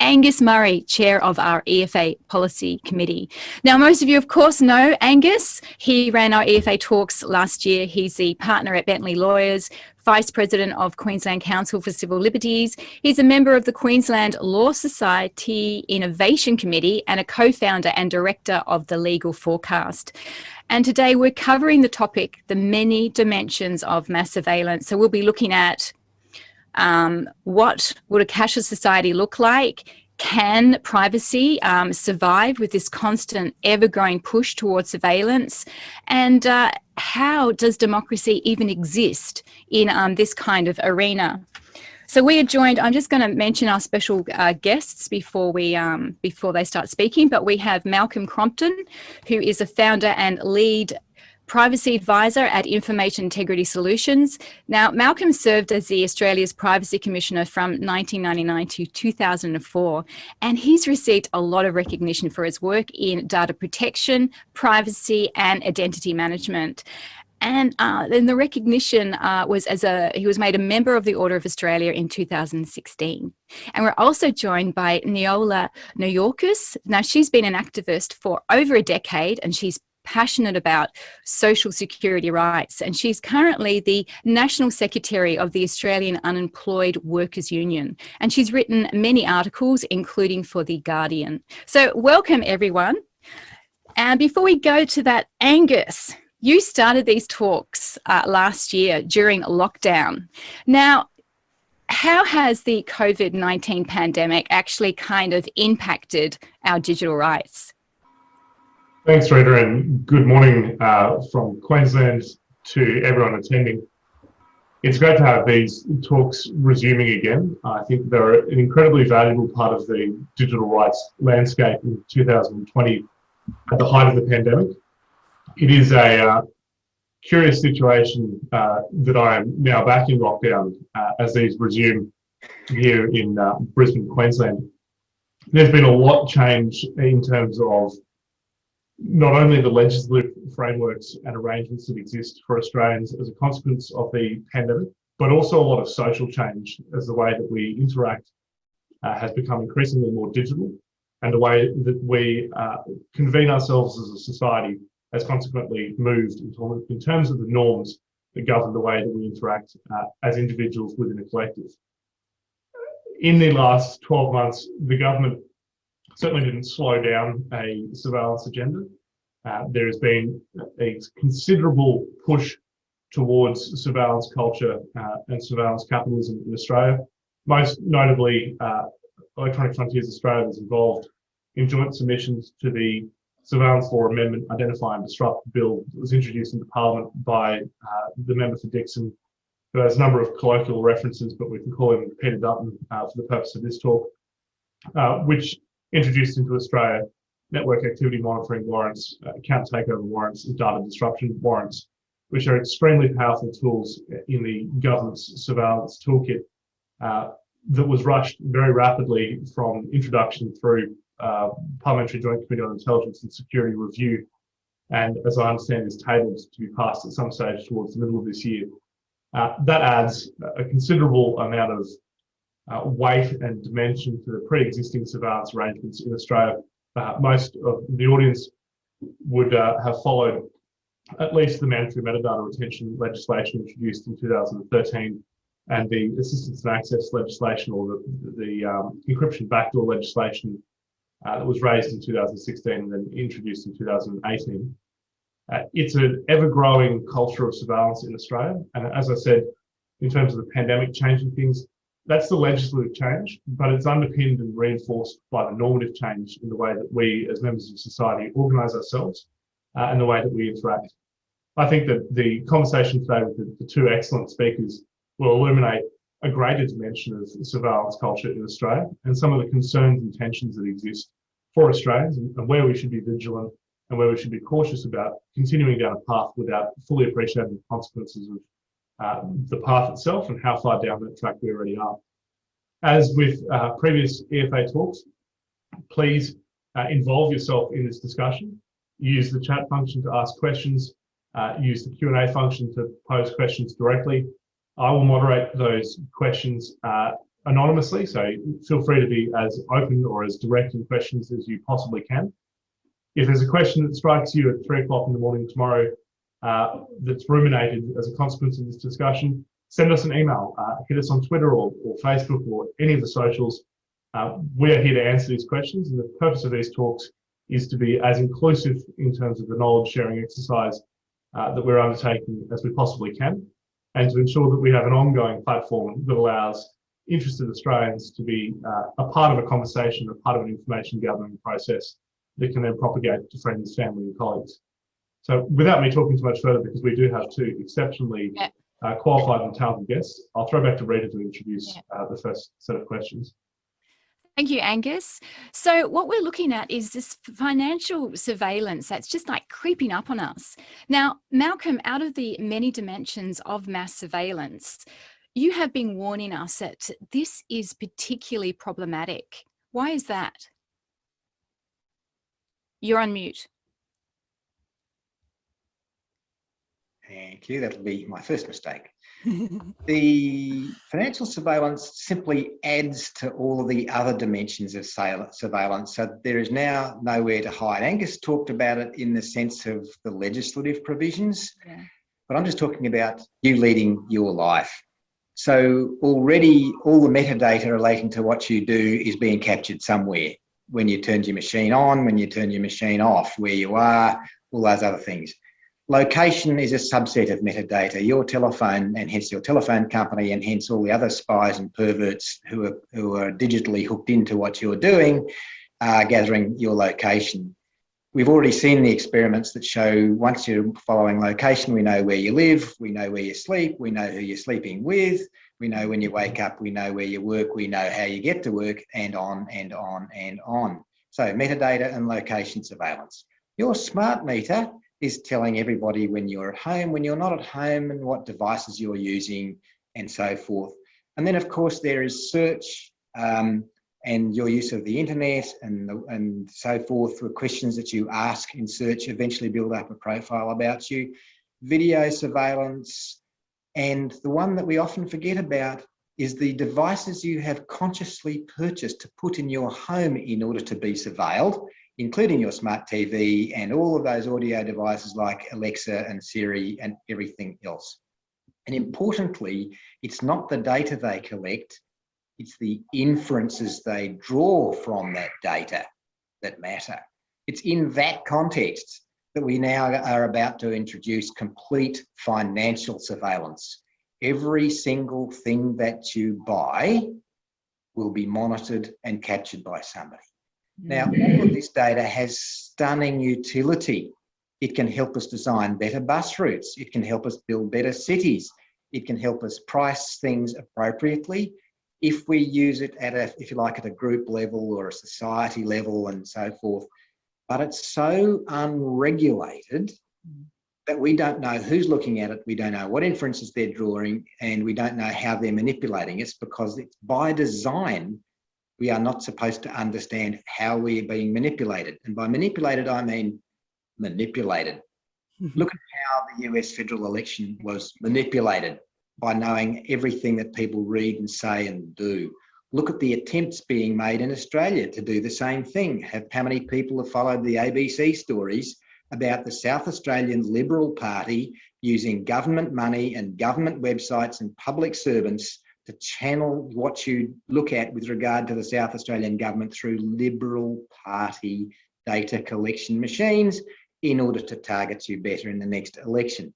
Angus Murray, Chair of our EFA Policy Committee. Now, most of you, of course, know Angus. He ran our EFA Talks last year. He's the partner at Bentley Lawyers, Vice President of Queensland Council for Civil Liberties. He's a member of the Queensland Law Society Innovation Committee and a co-founder and director of the Legal Forecast. And today we're covering the topic, the many dimensions of mass surveillance. So we'll be looking at what would a cashless society look like? Can privacy survive with this constant, ever-growing push towards surveillance? And how does democracy even exist in this kind of arena? So we are joined, I'm just going to mention our special guests before they start speaking, but we have Malcolm Crompton, who is a founder and lead privacy advisor at Information Integrity Solutions. Now, Malcolm served as the Australia's Privacy Commissioner from 1999 to 2004, and he's received a lot of recognition for his work in data protection, privacy, and identity management. And then the recognition was he was made a member of the Order of Australia in 2016. And we're also joined by Nijole Naujokas. Now, she's been an activist for over a decade, and she's passionate about social security rights, and she's currently the National Secretary of the Australian Unemployed Workers Union, and she's written many articles, including for The Guardian. So welcome, everyone. And before we go to that, Angus, you started these talks last year during lockdown. Now, how has the COVID-19 pandemic actually kind of impacted our digital rights? Thanks, Rita, and good morning from Queensland to everyone attending. It's great to have these talks resuming again. I think they're an incredibly valuable part of the digital rights landscape in 2020 at the height of the pandemic. It is a curious situation that I am now back in lockdown as these resume here in Brisbane, Queensland. There's been a lot change in terms of not only the legislative frameworks and arrangements that exist for Australians as a consequence of the pandemic, but also a lot of social change as the way that we interact has become increasingly more digital, and the way that we convene ourselves as a society has consequently moved in terms of the norms that govern the way that we interact as individuals within a collective. In the last 12 months, the government certainly didn't slow down a surveillance agenda. There has been a considerable push towards surveillance culture and surveillance capitalism in Australia. Most notably, Electronic Frontiers Australia was involved in joint submissions to the Surveillance Law Amendment Identify and Disrupt Bill that was introduced into Parliament by the member for Dixon, who has a number of colloquial references, but we can call him Peter Dutton for the purpose of this talk, which introduced into Australia network activity monitoring warrants, account takeover warrants, and data disruption warrants, which are extremely powerful tools in the government's surveillance toolkit that was rushed very rapidly from introduction through Parliamentary Joint Committee on Intelligence and Security Review, and as I understand is tabled to be passed at some stage towards the middle of this year. That adds a considerable amount of weight and dimension to the pre-existing surveillance arrangements in Australia. Most of the audience would have followed at least the mandatory metadata retention legislation introduced in 2013 and the assistance and access legislation, or the encryption backdoor legislation that was raised in 2016 and then introduced in 2018. It's an ever-growing culture of surveillance in Australia, and as I said, in terms of the pandemic changing things, that's the legislative change, but it's underpinned and reinforced by the normative change in the way that we as members of society organise ourselves and the way that we interact. I think that the conversation today with the two excellent speakers will illuminate a greater dimension of surveillance culture in Australia and some of the concerns and tensions that exist for Australians, and where we should be vigilant and where we should be cautious about continuing down a path without fully appreciating the consequences of the path itself and how far down that track we already are. As with previous EFA talks, please involve yourself in this discussion. Use the chat function to ask questions, use the Q&A function to pose questions directly. I will moderate those questions anonymously, so feel free to be as open or as direct in questions as you possibly can. If there's a question that strikes you at 3 o'clock in the morning tomorrow that's ruminated as a consequence of this discussion, send us an email, hit us on Twitter or Facebook or any of the socials. We're here to answer these questions, and the purpose of these talks is to be as inclusive in terms of the knowledge sharing exercise that we're undertaking as we possibly can, and to ensure that we have an ongoing platform that allows interested Australians to be a part of a conversation, a part of an information gathering process that can then propagate to friends, family and colleagues. So without me talking too much further, because we do have two exceptionally qualified and talented guests, I'll throw back to Rita to introduce the first set of questions. Thank you, Angus. So what we're looking at is this financial surveillance that's just like creeping up on us. Now, Malcolm, out of the many dimensions of mass surveillance, you have been warning us that this is particularly problematic. Why is that? You're on mute. Thank you. That'll be my first mistake. The financial surveillance simply adds to all of the other dimensions of surveillance. So there is now nowhere to hide. Angus talked about it in the sense of the legislative provisions, but I'm just talking about you leading your life. So already all the metadata relating to what you do is being captured somewhere. When you turn your machine on, when you turn your machine off, where you are, all those other things. Location is a subset of metadata. Your telephone, and hence your telephone company, and hence all the other spies and perverts who are digitally hooked into what you're doing, are gathering your location. We've already seen the experiments that show once you're following location, we know where you live, we know where you sleep, we know who you're sleeping with, we know when you wake up, we know where you work, we know how you get to work, and on and on and on. So metadata and location surveillance. Your smart meter is telling everybody when you're at home, when you're not at home, and what devices you're using, and so forth. And then, of course, there is search and your use of the internet and so forth. The questions that you ask in search eventually build up a profile about you. Video surveillance, and the one that we often forget about is the devices you have consciously purchased to put in your home in order to be surveilled, including your smart TV and all of those audio devices like Alexa and Siri and everything else. And importantly, it's not the data they collect, it's the inferences they draw from that data that matter. It's in that context that we now are about to introduce complete financial surveillance. Every single thing that you buy will be monitored and captured by somebody. Now, all of this data has stunning utility. It can help us design better bus routes. It can help us build better cities. It can help us price things appropriately if we use it at a, if you like, at a group level or a society level and so forth. But it's so unregulated that we don't know who's looking at it. We don't know what inferences they're drawing, and we don't know how they're manipulating it, because it's by design. We are not supposed to understand how we are being manipulated. And by manipulated, I mean manipulated. Look at how the US federal election was manipulated by knowing everything that people read and say and do. Look at the attempts being made in Australia to do the same thing. How many people have followed the ABC stories about the South Australian Liberal Party using government money and government websites and public servants to channel what you look at with regard to the South Australian government through Liberal Party data collection machines in order to target you better in the next election.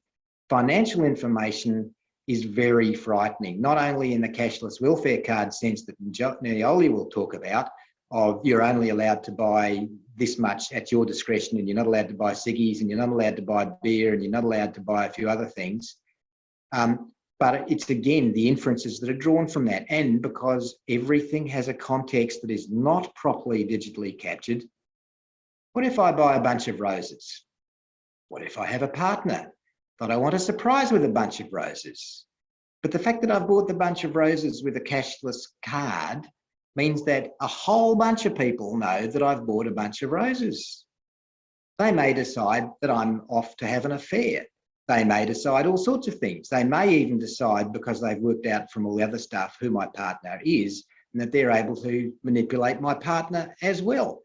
Financial information is very frightening, not only in the cashless welfare card sense that Nijole will talk about, of you're only allowed to buy this much at your discretion, and you're not allowed to buy ciggies, and you're not allowed to buy beer, and you're not allowed to buy a few other things. But it's, again, the inferences that are drawn from that. And because everything has a context that is not properly digitally captured, what if I buy a bunch of roses? What if I have a partner that I want to surprise with a bunch of roses? But the fact that I've bought the bunch of roses with a cashless card means that a whole bunch of people know that I've bought a bunch of roses. They may decide that I'm off to have an affair. They may decide all sorts of things. They may even decide, because they've worked out from all the other stuff who my partner is, and that they're able to manipulate my partner as well.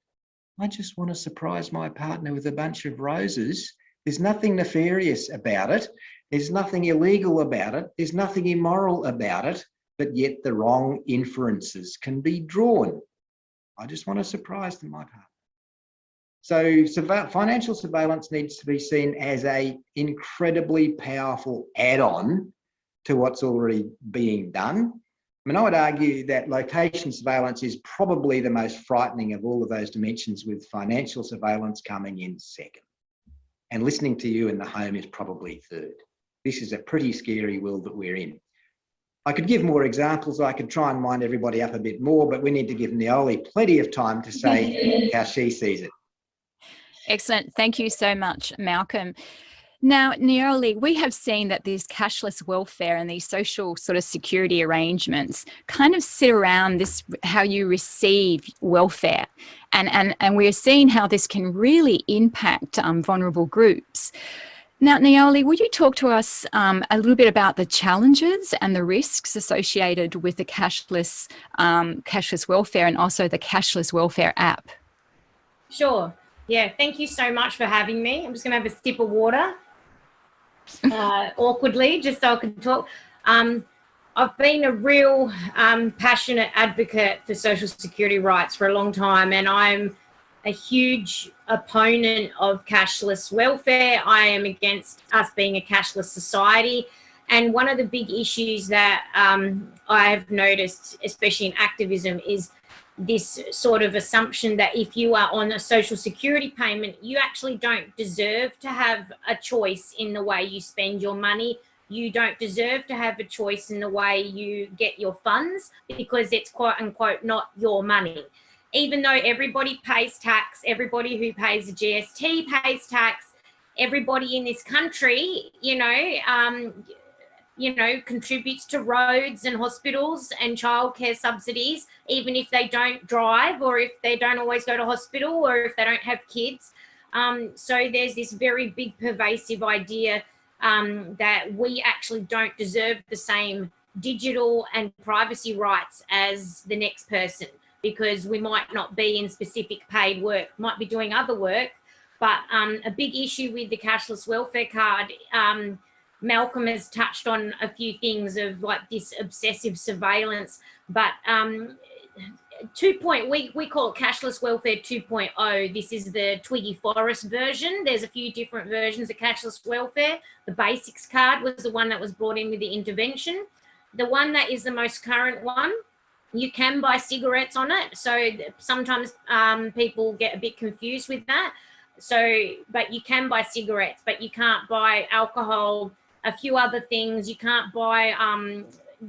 I just want to surprise my partner with a bunch of roses. There's nothing nefarious about it. There's nothing illegal about it. There's nothing immoral about it, but yet the wrong inferences can be drawn. I just want to surprise my partner. So financial surveillance needs to be seen as an incredibly powerful add-on to what's already being done. I mean, I would argue that location surveillance is probably the most frightening of all of those dimensions, with financial surveillance coming in second. And listening to you in the home is probably third. This is a pretty scary world that we're in. I could give more examples. I could try and wind everybody up a bit more, but we need to give Nijole plenty of time to say how she sees it. Excellent. Thank you so much, Malcolm. Now, Nijole, we have seen that this cashless welfare and these social sort of security arrangements kind of sit around this, how you receive welfare. And we're seeing how this can really impact vulnerable groups. Now, Nijole, would you talk to us a little bit about the challenges and the risks associated with the cashless welfare, and also the cashless welfare app? Sure. Yeah, thank you so much for having me. I'm just going to have a sip of water awkwardly, just so I can talk. I've been a real passionate advocate for social security rights for a long time, and I'm a huge opponent of cashless welfare. I am against us being a cashless society. And one of the big issues that I've noticed, especially in activism, is this sort of assumption that if you are on a social security payment, you actually don't deserve to have a choice in the way you spend your money. You don't deserve to have a choice in the way you get your funds, because it's quote unquote not your money. Even though everybody pays tax, everybody who pays a GST pays tax, everybody in this country, contributes to roads and hospitals and childcare subsidies, even if they don't drive, or if they don't always go to hospital, or if they don't have kids. So there's this very big pervasive idea that we actually don't deserve the same digital and privacy rights as the next person, because we might not be in specific paid work, might be doing other work. But a big issue with the cashless welfare card, Malcolm has touched on a few things of like this obsessive surveillance, but we call it cashless welfare 2.0. This is the Twiggy Forrest version. There's a few different versions of cashless welfare. The basics card was the one that was brought in with the intervention. The one that is the most current one, you can buy cigarettes on it. So sometimes people get a bit confused with that. But you can buy cigarettes, but you can't buy alcohol, a few other things. You can't buy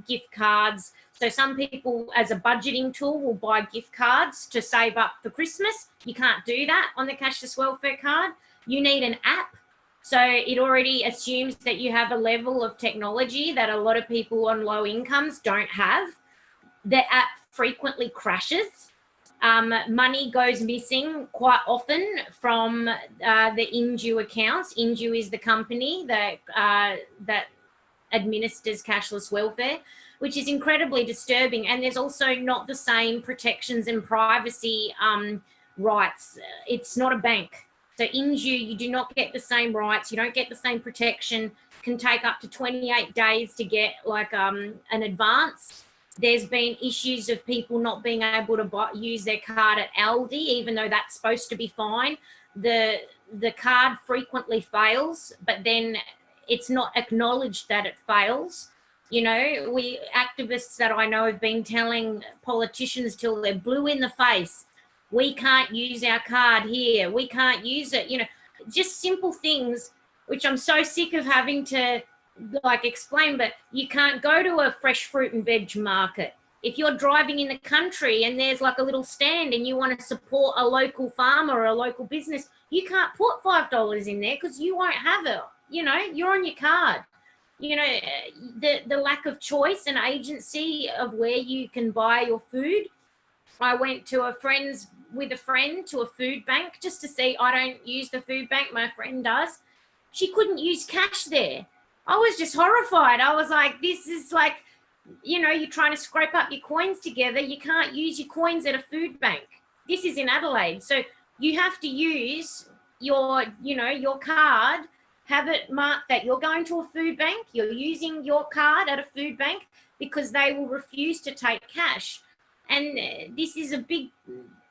gift cards. So some people, as a budgeting tool, will buy gift cards to save up for Christmas. You can't do that on the cashless welfare card. You need an app. So it already assumes that you have a level of technology that a lot of people on low incomes don't have. The app frequently crashes. Money goes missing quite often from the Inju accounts. Inju is the company that administers cashless welfare, which is incredibly disturbing. And there's also not the same protections and privacy rights. It's not a bank. So Inju, you do not get the same rights. You don't get the same protection. It can take up to 28 days to get like an advance. There's been issues of people not being able to use their card at Aldi, even though that's supposed to be fine. The card frequently fails, but then it's not acknowledged that it fails. You know, we activists that I know have been telling politicians till they're blue in the face, we can't use our card here, we can't use it, just simple things, which I'm so sick of having to explain. But you can't go to a fresh fruit and veg market. If you're driving in the country and there's like a little stand and you want to support a local farmer or a local business, you can't put $5 in there because you won't have it. You're on your card. The lack of choice and agency of where you can buy your food. I went to a friend to a food bank just to see. I don't use the food bank, my friend does. she couldn't use cash there. I was just horrified. I was like, this is like, you know, you're trying to scrape up your coins together. You can't use your coins at a food bank. This is in Adelaide. So you have to use your, you know, your card, have it marked that you're going to a food bank, you're using your card at a food bank, because they will refuse to take cash. And this is a big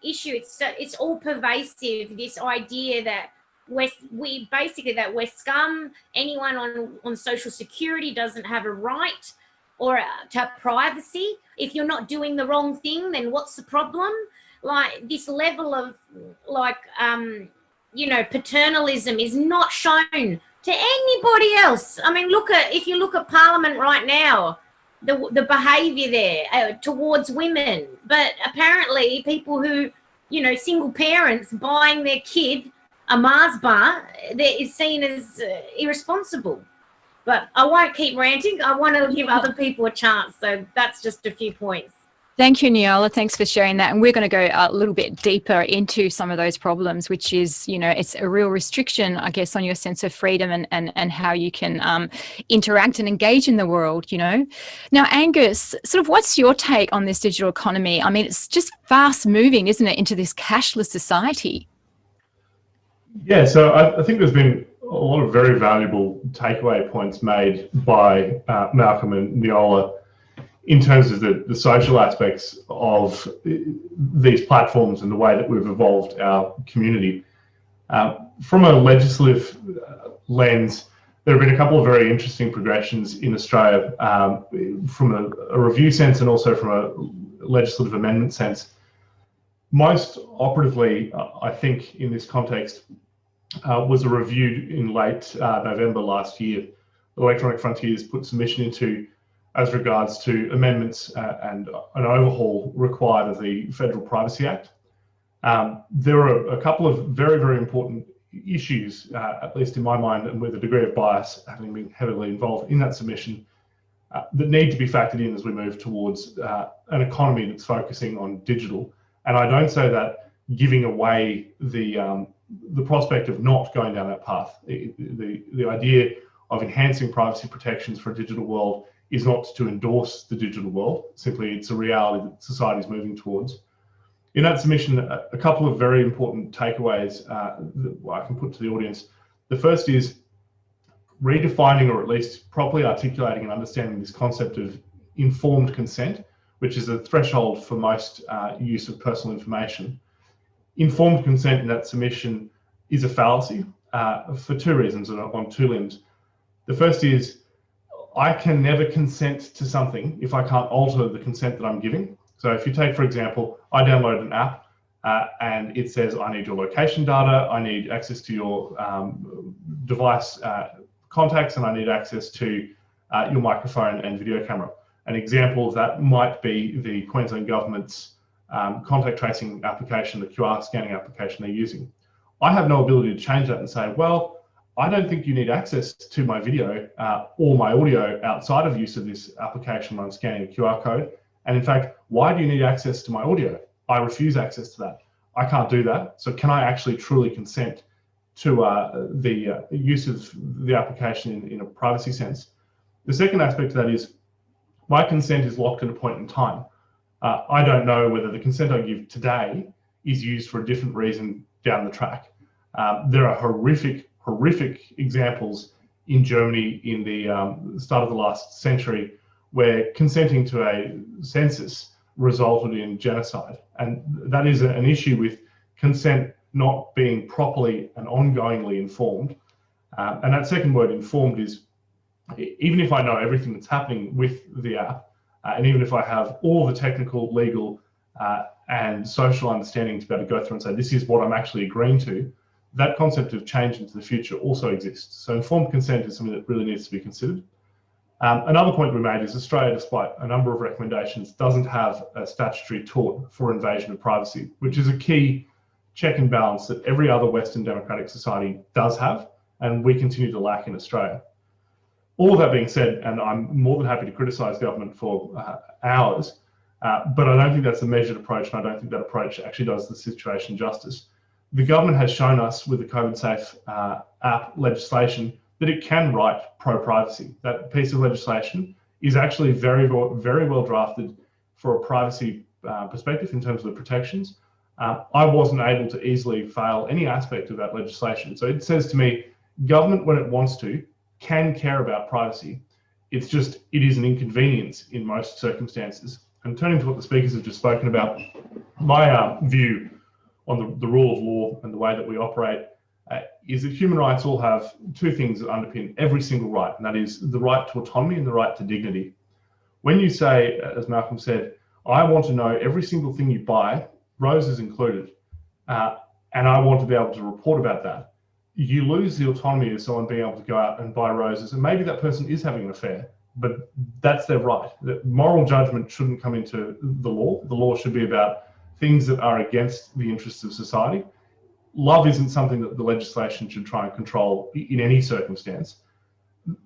issue. It's all pervasive, this idea that we're scum. Anyone on social security doesn't have a right or to privacy. If you're not doing the wrong thing, then what's the problem? Like, this level of you know, paternalism is not shown to anybody else. I mean, if you look at Parliament right now, the behaviour there towards women. But apparently people who, you know, single parents buying their kid a Mars bar, that is seen as irresponsible. But I won't keep ranting. I want to give other people a chance. So that's just a few points. Thank you, Nijole. Thanks for sharing that. And we're going to go a little bit deeper into some of those problems, which is, you know, it's a real restriction, I guess, on your sense of freedom and how you can interact and engage in the world, you know. Now, Angus, sort of what's your take on this digital economy? I mean, it's just fast moving, isn't it, into this cashless society? Yeah, so I think there's been a lot of very valuable takeaway points made by Malcolm and Nijole in terms of the social aspects of these platforms and the way that we've evolved our community. From a legislative lens, there have been a couple of very interesting progressions in Australia from a review sense and also from a legislative amendment sense. Most operatively, I think, in this context, was a review in late November last year. Electronic Frontiers put submission into as regards to amendments and an overhaul required of the Federal Privacy Act. There are a couple of very, very important issues, at least in my mind, and with a degree of bias, having been heavily involved in that submission, that need to be factored in as we move towards an economy that's focusing on digital. And I don't say that giving away the prospect of not going down that path. The idea of enhancing privacy protections for a digital world is not to endorse the digital world, simply it's a reality that society is moving towards. In that submission, a couple of very important takeaways that I can put to the audience. The first is redefining, or at least properly articulating and understanding this concept of informed consent, which is a threshold for most use of personal information. Informed consent in that submission is a fallacy for two reasons, on two limbs. The first is, I can never consent to something if I can't alter the consent that I'm giving. So if you take, for example, I download an app and it says, I need your location data, I need access to your device contacts, and I need access to your microphone and video camera. An example of that might be the Queensland government's contact tracing application, the QR scanning application they're using. I have no ability to change that and say, well, I don't think you need access to my video or my audio outside of use of this application when I'm scanning a QR code. And in fact, why do you need access to my audio? I refuse access to that. I can't do that. So can I actually truly consent to the use of the application in a privacy sense? The second aspect of that is my consent is locked at a point in time. I don't know whether the consent I give today is used for a different reason down the track. There are horrific examples in Germany in the start of the last century where consenting to a census resulted in genocide. And that is an issue with consent not being properly and ongoingly informed. And that second word, informed, is even if I know everything that's happening with the app, and even if I have all the technical, legal, and social understanding to be able to go through and say, this is what I'm actually agreeing to, that concept of change into the future also exists. So informed consent is something that really needs to be considered. Another point we made is Australia, despite a number of recommendations, doesn't have a statutory tort for invasion of privacy, which is a key check and balance that every other Western democratic society does have, and we continue to lack in Australia. All of that being said, and I'm more than happy to criticise government for ours, but I don't think that's a measured approach, and I don't think that approach actually does the situation justice. The government has shown us with the COVID safe app legislation that it can write pro-privacy. That piece of legislation is actually very well drafted for a privacy perspective in terms of the protections. I wasn't able to easily fail any aspect of that legislation. So it says to me, government, when it wants to, can care about privacy. It's just, it is an inconvenience in most circumstances. And turning to what the speakers have just spoken about, my view on the rule of law and the way that we operate is that human rights all have two things that underpin every single right, and that is the right to autonomy and the right to dignity. When you say, as Malcolm said, I want to know every single thing you buy, roses included, and I want to be able to report about that, you lose the autonomy of someone being able to go out and buy roses, and maybe that person is having an affair, but that's their right. That moral judgment shouldn't come into the law. The law should be about things that are against the interests of society. Love isn't something that the legislation should try and control in any circumstance.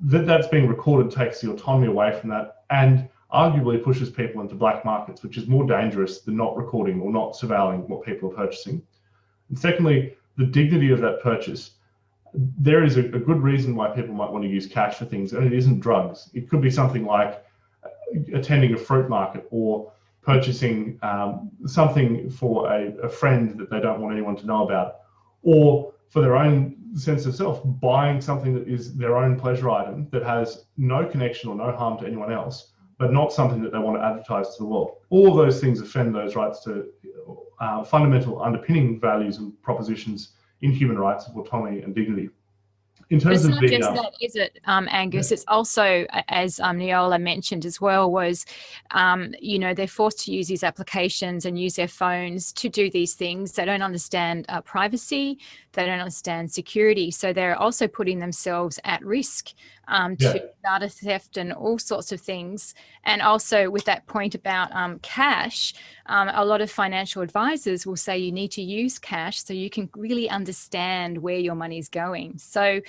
That's being recorded takes the autonomy away from that and arguably pushes people into black markets, which is more dangerous than not recording or not surveilling what people are purchasing. And secondly, the dignity of that purchase. There is a good reason why people might want to use cash for things, and it isn't drugs. It could be something like attending a fruit market or purchasing something for a friend that they don't want anyone to know about, or for their own sense of self, buying something that is their own pleasure item that has no connection or no harm to anyone else, but not something that they want to advertise to the world. All of those things offend those rights to fundamental underpinning values and propositions in human rights of autonomy and dignity. In terms it's of not just that, is it, Angus? Yeah. It's also, as Nijole mentioned as well, was, you know, they're forced to use these applications and use their phones to do these things. They don't understand privacy. They don't understand security. So they're also putting themselves at risk to data theft and all sorts of things. And also with that point about cash, a lot of financial advisors will say you need to use cash so you can really understand where your money's going. So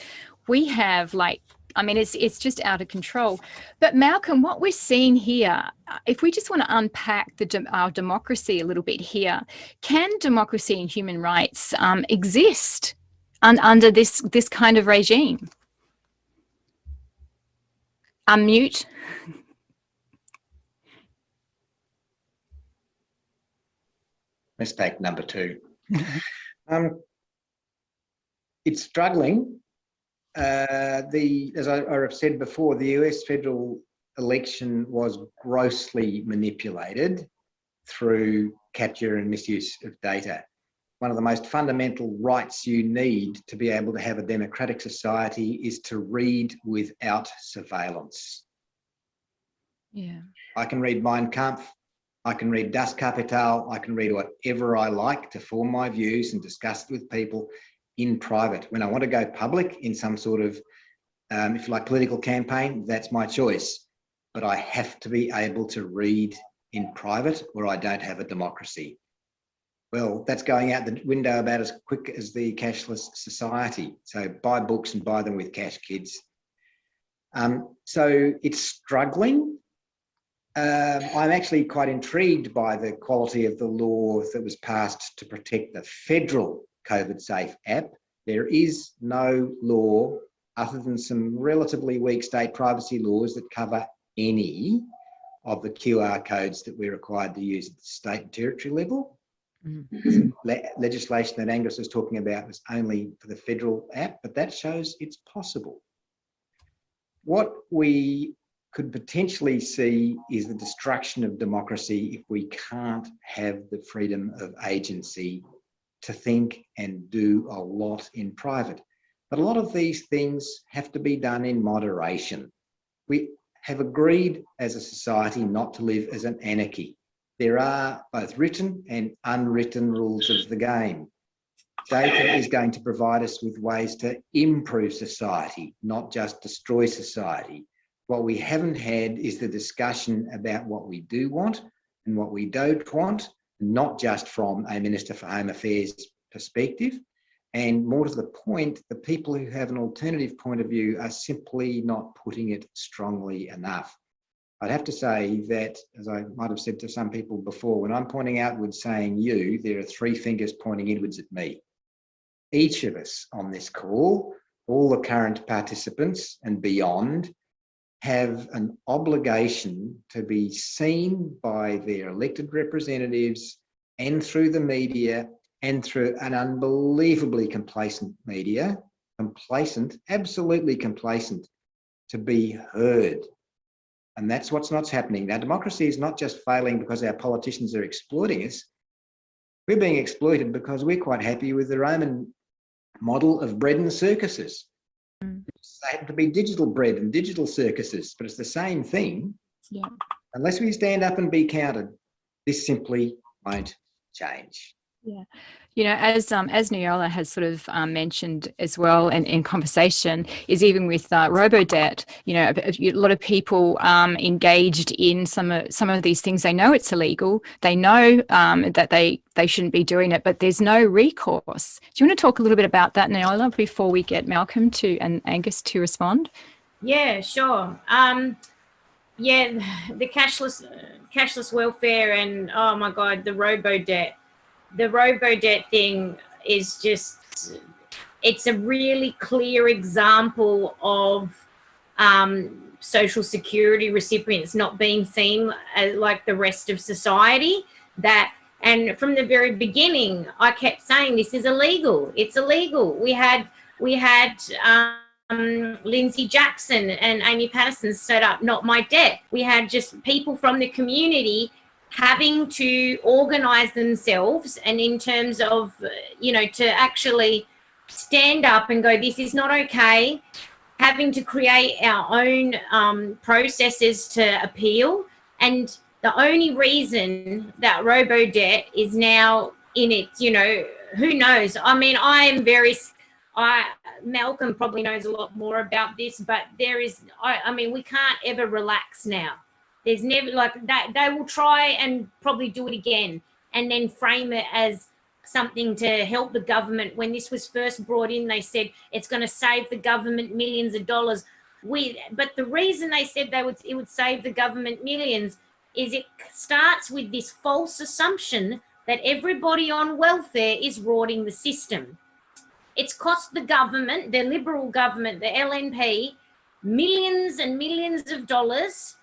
we have, like, I mean, it's just out of control. But Malcolm, what we're seeing here, if we just want to unpack our democracy a little bit here, can democracy and human rights exist under this kind of regime? Unmute. Mistake number 2. It's struggling. As I've said before, the US federal election was grossly manipulated through capture and misuse of data. One of the most fundamental rights you need to be able to have a democratic society is to read without surveillance. Yeah. I can read Mein Kampf, I can read Das Kapital, I can read whatever I like to form my views and discuss it with people in private. When I want to go public in some sort of, if you like, political campaign, that's my choice. But I have to be able to read in private or I don't have a democracy. Well, that's going out the window about as quick as the cashless society. So buy books and buy them with cash, kids. So it's struggling. I'm actually quite intrigued by the quality of the law that was passed to protect the federal COVID Safe app. There is no law other than some relatively weak state privacy laws that cover any of the QR codes that we're required to use at the state and territory level. Mm-hmm. Legislation that Angus was talking about was only for the federal app, but that shows it's possible. What we could potentially see is the destruction of democracy if we can't have the freedom of agency to think and do a lot in private. But a lot of these things have to be done in moderation. We have agreed as a society not to live as an anarchy. There are both written and unwritten rules of the game. Data is going to provide us with ways to improve society, not just destroy society. What we haven't had is the discussion about what we do want and what we don't want, not just from a Minister for Home Affairs perspective. And more to the point, the people who have an alternative point of view are simply not putting it strongly enough. I'd have to say that, as I might have said to some people before, when I'm pointing outwards saying you, there are 3 fingers pointing inwards at me. Each of us on this call all the current participants and beyond have an obligation to be seen by their elected representatives and through the media and through an unbelievably complacent media, absolutely complacent, to be heard. And that's what's not happening. Now, democracy is not just failing because our politicians are exploiting us. We're being exploited because we're quite happy with the Roman model of bread and circuses. They happen to be digital bread and digital circuses, but it's the same thing. Yeah. Unless we stand up and be counted, this simply won't change. Yeah. You know, as Nijole has sort of mentioned as well, and in conversation, is even with robo-debt, you know, a lot of people engaged in some of these things. They know it's illegal. They know that they shouldn't be doing it, but there's no recourse. Do you want to talk a little bit about that, Nijole, before we get Malcolm and Angus to respond? Yeah, sure. Yeah, the cashless welfare and, oh my God, the robo-debt. The robo-debt thing is just, it's a really clear example of social security recipients not being seen as like the rest of society. And from the very beginning, I kept saying this is illegal. It's illegal. We had Lindsay Jackson and Amy Patterson set up Not My Debt. We had just people from the community having to organise themselves, and in terms of, you know, to actually stand up and go, this is not okay, having to create our own processes to appeal. And the only reason that robo-debt is now in it, you know, who knows? I mean, Malcolm probably knows a lot more about this, but I mean, we can't ever relax now. There's never, like, that they will try and probably do it again and then frame it as something to help the government. When this was first brought in, they said it's going to save the government millions of dollars. But the reason they said it would save the government millions is it starts with this false assumption that everybody on welfare is rorting the system. It's cost the government, the Liberal government, the LNP, millions and millions of dollars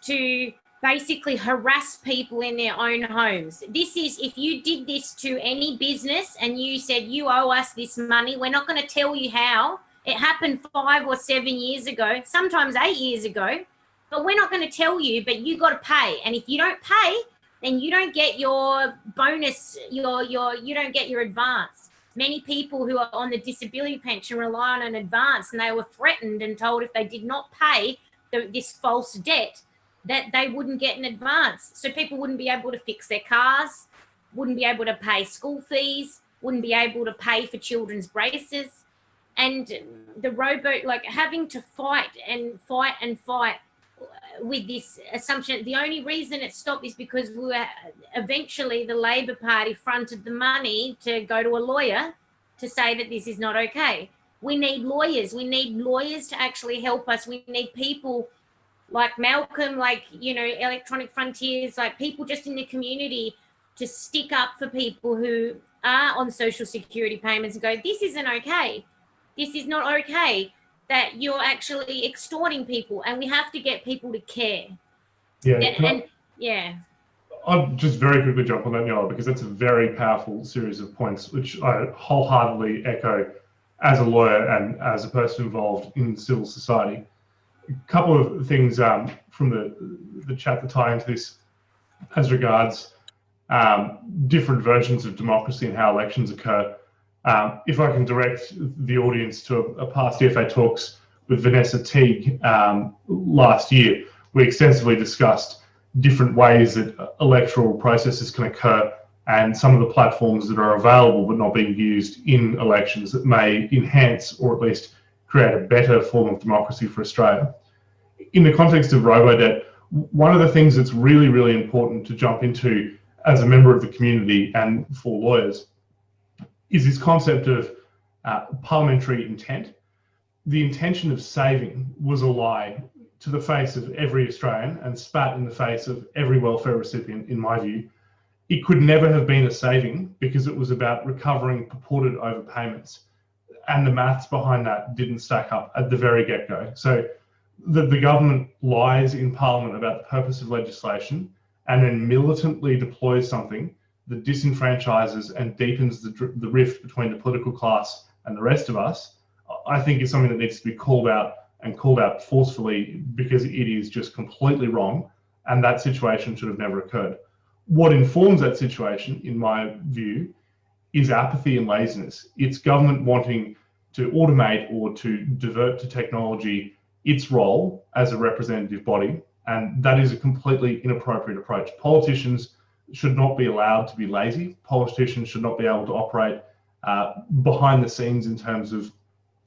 to basically harass people in their own homes. This is, if you did this to any business and you said, you owe us this money, we're not going to tell you how. It happened 5 or 7 years ago, sometimes 8 years ago, but we're not going to tell you, but you got to pay. And if you don't pay, then you don't get your bonus, you don't get your advance. Many people who are on the disability pension rely on an advance, and they were threatened and told if they did not pay this false debt, that they wouldn't get an advance. So people wouldn't be able to fix their cars, wouldn't be able to pay school fees, wouldn't be able to pay for children's braces. And the like having to fight with this assumption. The only reason it stopped is because eventually the Labor Party fronted the money to go to a lawyer to say that this is not okay. We need lawyers. We need lawyers to actually help us. We need people like Malcolm, like, you know, Electronic Frontiers, like people just in the community to stick up for people who are on social security payments and go, this isn't okay. This is not okay that you're actually extorting people, and we have to get people to care. Yeah. I'll just very quickly jump on that, Nijole, because that's a very powerful series of points, which I wholeheartedly echo as a lawyer and as a person involved in civil society. A couple of things from the chat that tie into this as regards different versions of democracy and how elections occur. If I can direct the audience to a past EFA Talks with Vanessa Teague last year, we extensively discussed different ways that electoral processes can occur and some of the platforms that are available but not being used in elections that may enhance or at least create a better form of democracy for Australia. In the context of robo-debt, one of the things that's really, really important to jump into as a member of the community and for lawyers is this concept of parliamentary intent. The intention of saving was a lie to the face of every Australian and spat in the face of every welfare recipient, in my view. It could never have been a saving because it was about recovering purported overpayments. and the maths behind that didn't stack up at the very get-go. So the government lies in Parliament about the purpose of legislation and then militantly deploys something that disenfranchises and deepens the rift between the political class and the rest of us, I think is something that needs to be called out, and called out forcefully, because it is just completely wrong, and that situation should have never occurred. What informs that situation, in my view, is apathy and laziness. It's government wanting to automate or to divert to technology its role as a representative body, and that is a completely inappropriate approach. Politicians should not be allowed to be lazy. Politicians should not be able to operate behind the scenes in terms of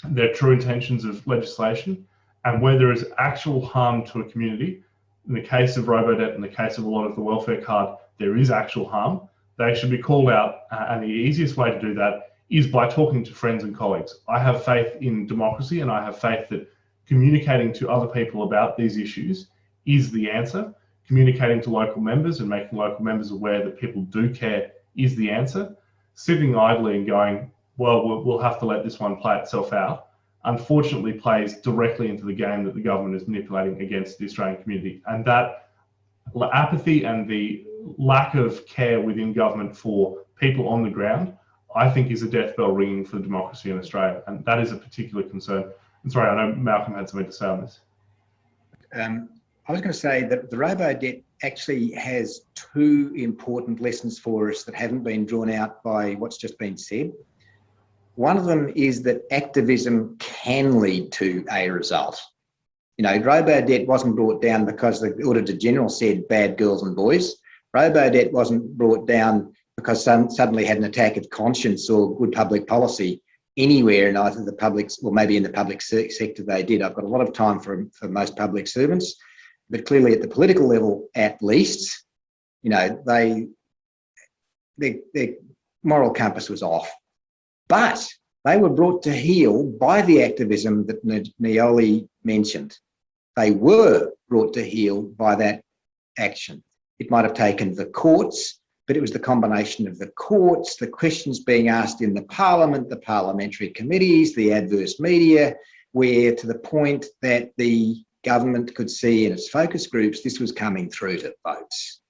their true intentions of legislation. And where there is actual harm to a community, in the case of Robodebt, in the case of a lot of the welfare card, there is actual harm. They should be called out, and the easiest way to do that is by talking to friends and colleagues. I have faith in democracy, and I have faith that communicating to other people about these issues is the answer. Communicating to local members and making local members aware that people do care is the answer. Sitting idly and going, well, we'll have to let this one play itself out, unfortunately plays directly into the game that the government is manipulating against the Australian community. And that apathy and the lack of care within government for people on the ground, I think, is a death bell ringing for democracy in Australia. And that is a particular concern. And sorry, I know Malcolm had something to say on this. I was going to say that the Robodebt actually has two important lessons for us that haven't been drawn out by what's just been said. One of them is that activism can lead to a result. You know, Robodebt wasn't brought down because the Auditor General said bad girls and boys. Robodebt wasn't brought down because suddenly had an attack of conscience or good public policy anywhere in either the public, or maybe in the public sector they did. I've got a lot of time for most public servants, but clearly at the political level, at least, you know, their moral compass was off. But they were brought to heel by the activism that Nijole mentioned. They were brought to heel by that action. It might have taken the courts, but it was the combination of the courts, the questions being asked in the Parliament, the parliamentary committees, the adverse media, where to the point that the government could see in its focus groups, this was coming through to votes.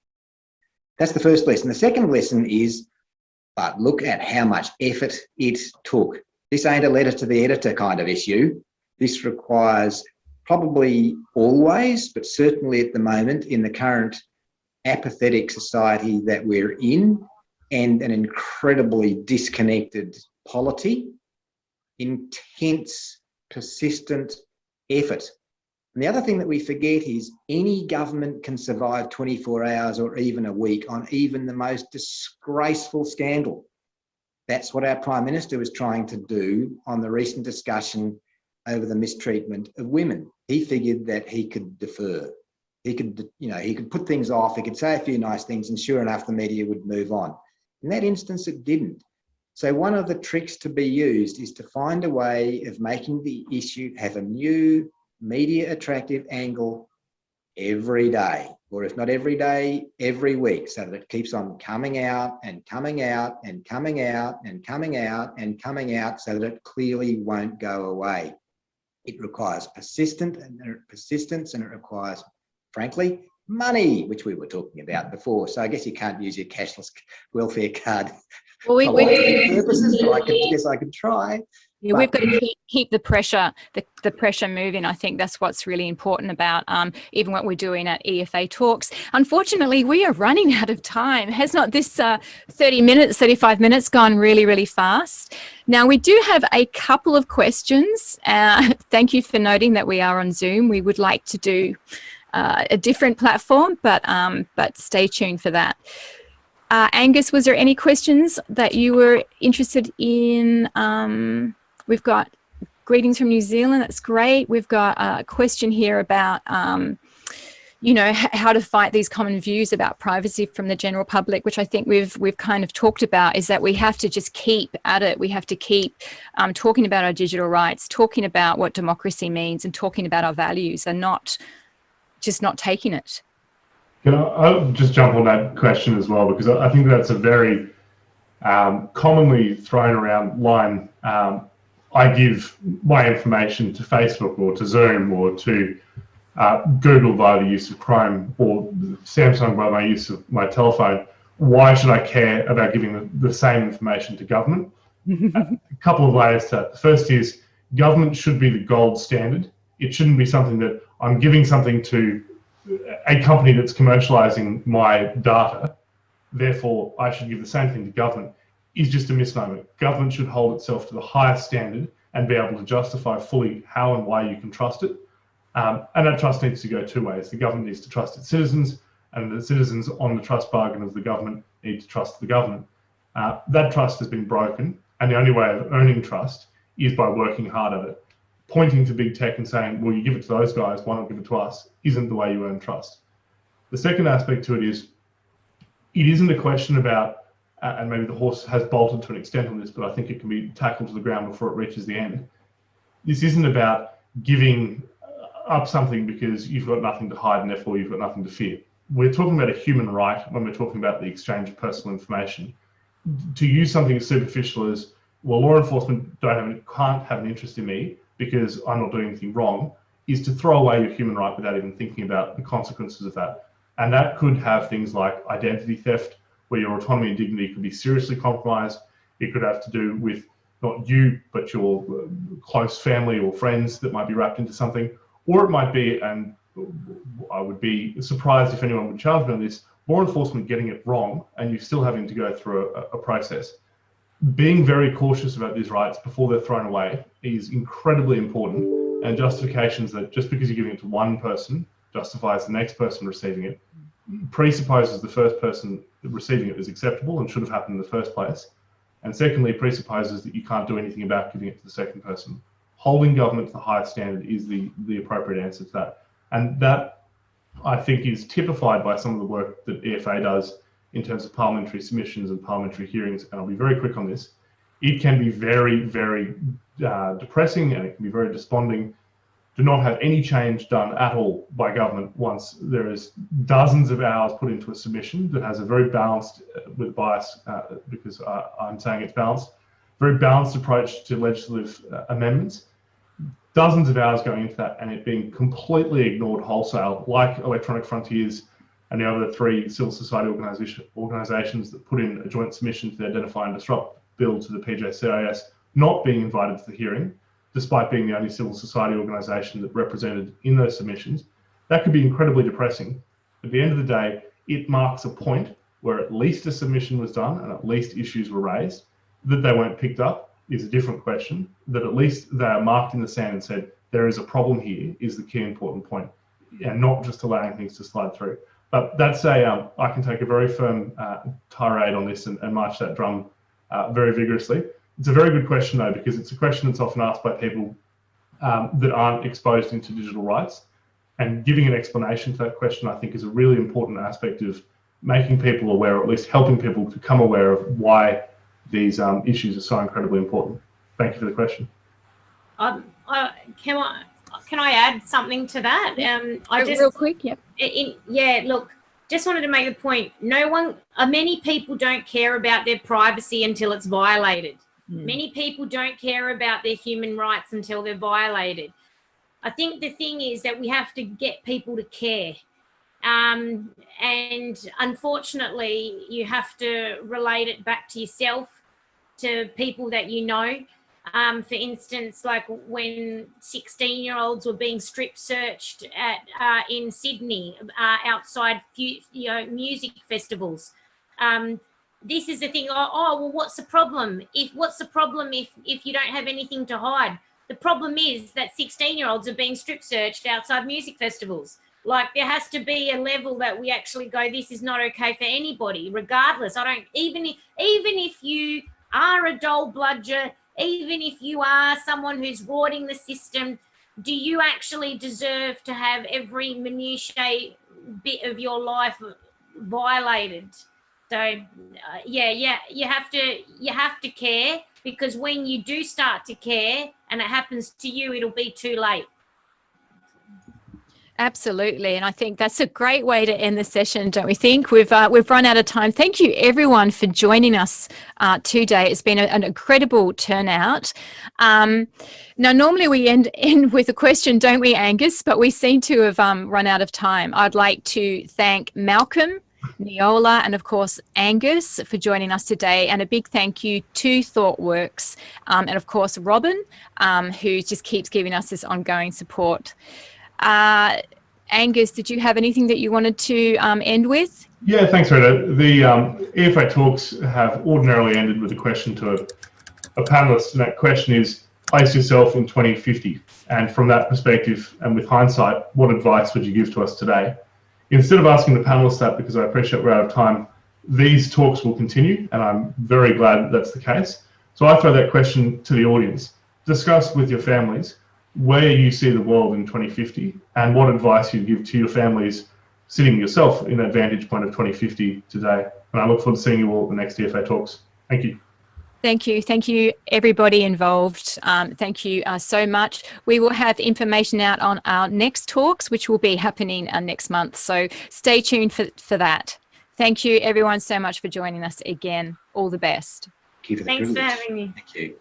That's the first lesson. The second lesson is, but look at how much effort it took. This ain't a letter to the editor kind of issue. This requires probably always, but certainly at the moment in the current apathetic society that we're in, and an incredibly disconnected polity, intense, persistent effort. And the other thing that we forget is any government can survive 24 hours or even a week on even the most disgraceful scandal. That's what our Prime Minister was trying to do on the recent discussion over the mistreatment of women. He figured that he could defer. He could, you know, he could put things off, he could say a few nice things, and sure enough, the media would move on. In that instance, it didn't. So one of the tricks to be used is to find a way of making the issue have a new media attractive angle every day, or if not every day, every week, so that it keeps on coming out and coming out and coming out and coming out and coming out, so that it clearly won't go away. It requires persistence, and it requires, frankly, money, which we were talking about before. So I guess you can't use your cashless welfare card for purposes, but I could try. Yeah, we've got to keep the pressure, the pressure moving. I think that's what's really important about even what we're doing at EFA Talks. Unfortunately, we are running out of time. Has not this 35 minutes gone really, really fast? Now, we do have a couple of questions. Thank you for noting that we are on Zoom. We would like to do a different platform, but stay tuned for that. Angus, was there any questions that you were interested in? We've got greetings from New Zealand. That's great. We've got a question here about, you know, how to fight these common views about privacy from the general public, which I think we've kind of talked about, is that we have to just keep at it. We have to keep talking about our digital rights, talking about what democracy means, and talking about our values, and not taking it. I'll just jump on that question as well, because I think that's a very commonly thrown around line I give my information to Facebook or to Zoom or to Google via the use of Chrome or Samsung by my use of my telephone, why should I care about giving the same information to government? A couple of layers to that. The first is government should be the gold standard. It shouldn't be something that I'm giving something to a company that's commercializing my data, therefore I should give the same thing to government, is just a misnomer. Government should hold itself to the highest standard and be able to justify fully how and why you can trust it. And that trust needs to go two ways. The government needs to trust its citizens, and the citizens on the trust bargain of the government need to trust the government. That trust has been broken, and the only way of earning trust is by working hard at it. Pointing to big tech and saying, well, you give it to those guys, why not give it to us, isn't the way you earn trust. The second aspect to it is, it isn't a question about, and maybe the horse has bolted to an extent on this, but I think it can be tackled to the ground before it reaches the end. This isn't about giving up something because you've got nothing to hide and therefore you've got nothing to fear. We're talking about a human right when we're talking about the exchange of personal information. To use something as superficial as, well, law enforcement can't have an interest in me because I'm not doing anything wrong, is to throw away your human right without even thinking about the consequences of that. And that could have things like identity theft, where your autonomy and dignity could be seriously compromised. It could have to do with not you, but your close family or friends that might be wrapped into something. Or it might be, and I would be surprised if anyone would challenge me on this, law enforcement getting it wrong and you still having to go through a process. Being very cautious about these rights before they're thrown away is incredibly important, and justifications that just because you're giving it to one person justifies the next person receiving it presupposes the first person receiving it is acceptable and should have happened in the first place. And secondly, presupposes that you can't do anything about giving it to the second person. Holding government to the highest standard is the appropriate answer to that. And that, I think, is typified by some of the work that EFA does in terms of parliamentary submissions and parliamentary hearings. And I'll be very quick on this. It can be very, very depressing, and it can be very desponding to not have any change done at all by government once there is dozens of hours put into a submission that has a very balanced, with bias, because I'm saying it's balanced, very balanced approach to legislative amendments. Dozens of hours going into that and it being completely ignored wholesale, like Electronic Frontiers and the other three civil society organisations that put in a joint submission to the Identify and Disrupt bill to the PJCIS, not being invited to the hearing, despite being the only civil society organisation that represented in those submissions. That could be incredibly depressing. At the end of the day, it marks a point where at least a submission was done and at least issues were raised. That they weren't picked up is a different question. That at least they are marked in the sand and said, there is a problem here, is the key important point, and not just allowing things to slide through. But that's I can take a very firm tirade on this and march that drum very vigorously. It's a very good question though, because it's a question that's often asked by people that aren't exposed into digital rights, and giving an explanation to that question, I think, is a really important aspect of making people aware, or at least helping people to become aware of why these issues are so incredibly important. Thank you for the question. Can I add something to that? Real quick, yep. Look, just wanted to make the point. Many people don't care about their privacy until it's violated. Many people don't care about their human rights until they're violated. I think the thing is that we have to get people to care. And unfortunately, you have to relate it back to yourself, to people that you know. For instance, like when 16-year-olds were being strip searched in Sydney outside music festivals. This is the thing. Well, what's the problem? What's the problem if you don't have anything to hide? The problem is that 16-year-olds are being strip searched outside music festivals. Like, there has to be a level that we actually go, this is not okay for anybody, regardless. Even if you are a dole bludger, even if you are someone who's rorting the system, do you actually deserve to have every minutiae bit of your life violated? So you have to care, because when you do start to care and it happens to you, it'll be too late. Absolutely, and I think that's a great way to end the session, don't we think? We've run out of time. Thank you, everyone, for joining us today. It's been an incredible turnout. Now, normally we end with a question, don't we, Angus? But we seem to have run out of time. I'd like to thank Malcolm, Nijole, and of course Angus for joining us today, and a big thank you to ThoughtWorks, and of course Robin, who just keeps giving us this ongoing support. Angus, did you have anything that you wanted to end with? Yeah, thanks, Rita. The EFA Talks have ordinarily ended with a question to a panelist, and that question is, place yourself in 2050. And from that perspective, and with hindsight, what advice would you give to us today? Instead of asking the panelists that, because I appreciate we're out of time, these talks will continue, and I'm very glad that that's the case. So I throw that question to the audience. Discuss with your families where you see the world in 2050 and what advice you give to your families sitting yourself in that vantage point of 2050 today. And I look forward to seeing you all at the next EFA Talks. Thank you. Thank you. Thank you, everybody involved. Thank you so much. We will have information out on our next talks, which will be happening next month. So stay tuned for that. Thank you, everyone, so much for joining us again. All the best. Thank you for the Thanks for privilege. having me. Thank you.